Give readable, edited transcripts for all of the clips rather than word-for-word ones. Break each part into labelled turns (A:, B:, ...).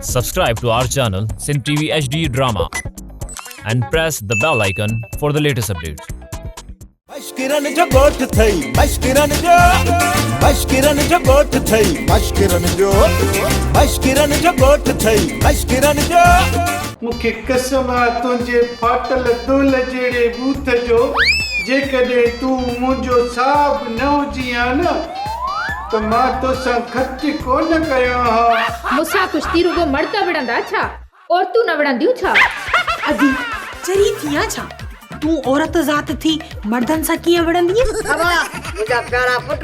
A: Subscribe to our channel Sindh TV HD Drama and press the bell icon for the latest updates.
B: मशकिरन जो गोठ थई मशकिरन जो गोठ थई मशकिरन जो गोठ थई मशकिरन जो
C: मूंखे कसम आहे तुंहिंजे फाटल दुल जहिड़े बूथ जो जेकॾहिं तूं मुंहिंजो साहब न हुजी हा न त मां तोसां खर्च कोन कयो हा
D: मूंसां कुश्ती रुगो मर्द विढ़ंदा छा औरतूं न विढ़ंदियूं छा?
E: अदी चरी थिया छा तू औरत ज़ात थी मर्दन सां कीअं विढ़ंदी
F: अबा मुंहिंजा प्यारा पुट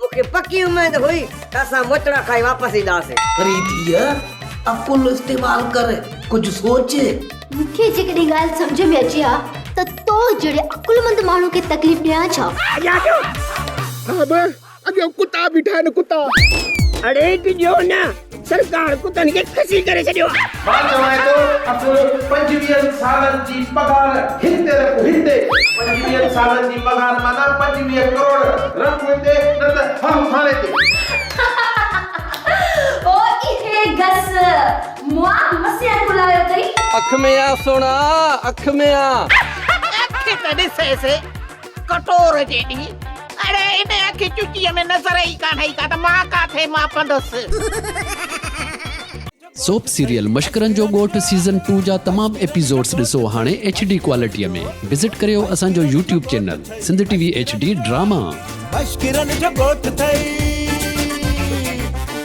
F: मूंखे पकी उमेद हुई त असां मोचड़ा खाई वापसि ईंदासीं
G: अरे धीअ अकुल इस्तेमाल कर कुछ सोच
H: मूंखे जेकॾहिं ॻाल्हि सम्झ में अचे हा त तो जहिड़े अकुलमंद माण्हू खे तकलीफ़ ॾियां छा?
I: अॼु कुता बीठा आहिनि कुता अड़े टिजो न सरकार कुतनि खे खसी करे छॾियो
C: मां चवां थो असुल 25 सालनि जी पगार हिते रखो हिते 25 सालनि जी पगार माना 25 करोड़ रखो हिते न त हम थाणे ते
H: ओ इहे गस मुआ मसिया कुलायो तई
I: अख में आ सोना अख में आ
G: अख त ॾिसे से कटोर जेडी अरे इन अख चुचीअ में नज़र ई कान आई का त मां काथे मां पंदुसि
J: सोप सीरियल मशकरन जो गोठ सीज़न 2 जा तमाम एपिसोड्स ॾिसो हाणे HD क्वालिटीअ में विजिट करियो असांजो YouTube channel Sindh TV HD drama
B: मशकिरन जो गोठ थई